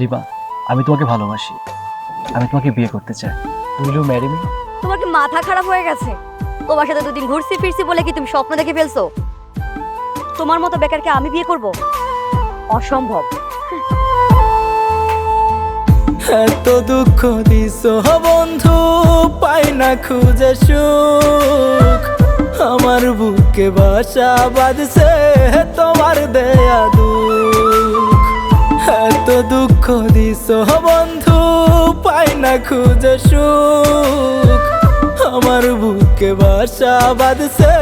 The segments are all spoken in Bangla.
লিবা, আমি তোমাকে ভালোবাসি, আমি তোমাকে বিয়ে করতে চাই। Will you marry me? তোমার কি মাথা খারাপ হয়ে গেছে? তোমার সাথে দুদিন ঘুরছি ফিরছি বলে কি তুমি স্বপ্ন দেখে ফেলছো? তোমার মতো বেকারকে আমি বিয়ে করব? অসম্ভব। এত দুঃখ দিছো বন্ধু, পাই না খুঁজে সুখ, আমার বুকে বাসা বাঁধছে তোমার দেয়া দুঃখ। এত দুঃখ দিছো বন্ধু, পাই না খুঁজে সুখ, আমার বুকে বাসা বাঁধছে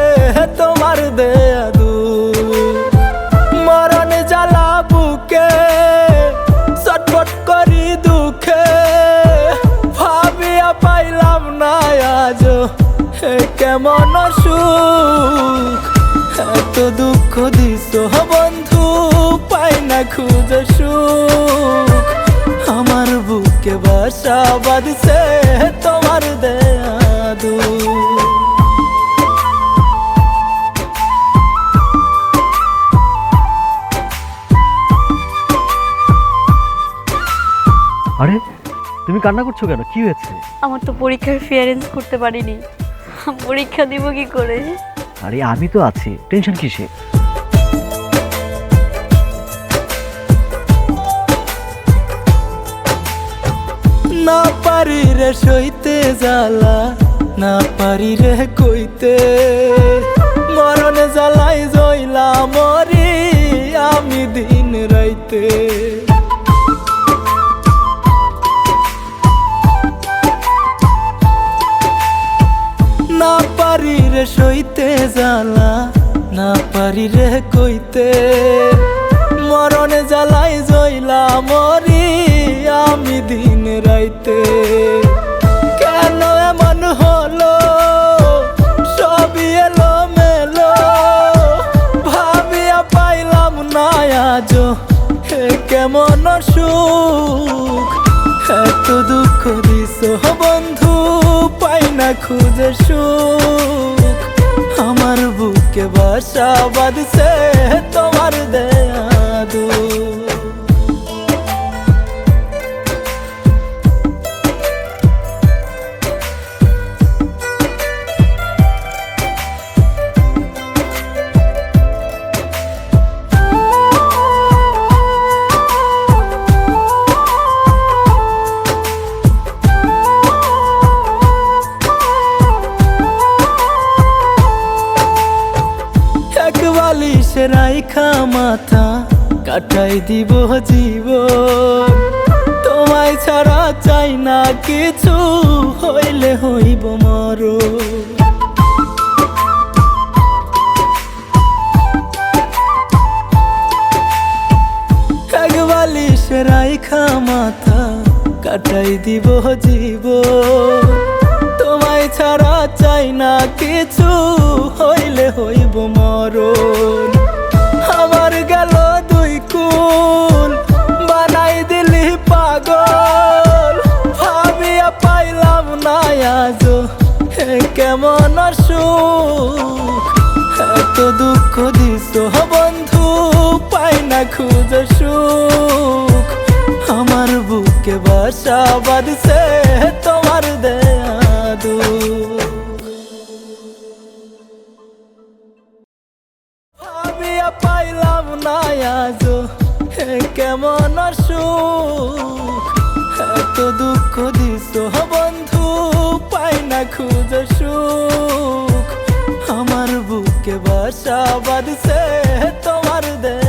তোমার দেয়া দুঃখ। মরণ জ্বালা বুকে ছটফট করি দুঃখে, ভাবিয়া পাইলাম না আজ কেমন সুখ। এত দুঃখ দিছো বন্ধু, পাই না খুঁজে সুখ, আমার বুকে বাসা বাঁধছে তোমার দেয়া দুঃখ। আরে তুমি কান্না করছো কেন? কি হয়েছে? আমার তো পরীক্ষার ফি অ্যারেঞ্জ করতে পারিনি, পরীক্ষা দিব কি করে? আরে আমি তো আছি, টেনশন কিসে? না পারি রে সইতে জ্বালা, না পারি রে কইতে, মরণ জ্বালাই জইলা মরি আমি দিন রাইতে। না পারি রে সইতে জ্বালা, না পারি রে কইতে, মরণ জ্বালাই জইলা মরি আমি দিন রাইতে। কেন এমন হলো সবই এলো মেলো, ভাবিয়া পাইলাম না আজ কেমন সুখ। এত দুঃখ দিছো বন্ধু, পাই না খুঁজে সুখ, আমার বুকে বাসা বাঁধছে তোমার দেয়া দুঃখ। বালিশে রাইখা মাথা কাটাই দিব জীবন, তোমায় ছাড়া চাই না কিছু, হইলে হইব মরণ। এক বালিশে রাইখা মাথা কাটাই দিব জীবন, তোমায় ছাড়া চাই না কিছু, হইলে হইব মরণ। আমার গেল দুই কুল, বানাই দিলি পাগল, ভাবিয়া পাইলাম না আজ কেমন সুখ। এত দুঃখ দিছো বন্ধু, পাই না খুঁজে সুখ, আমার বুকে বাসা বাঁধছে তোমার দেয়া দুঃখ। ভাবিয়া পাইলাম না আজ কেমন সুখ। এত দুঃখ দিছো বন্ধু, পাই না খুঁজে সুখ, আমার বুকে বাসা বাঁধছে তোমার দেয়া।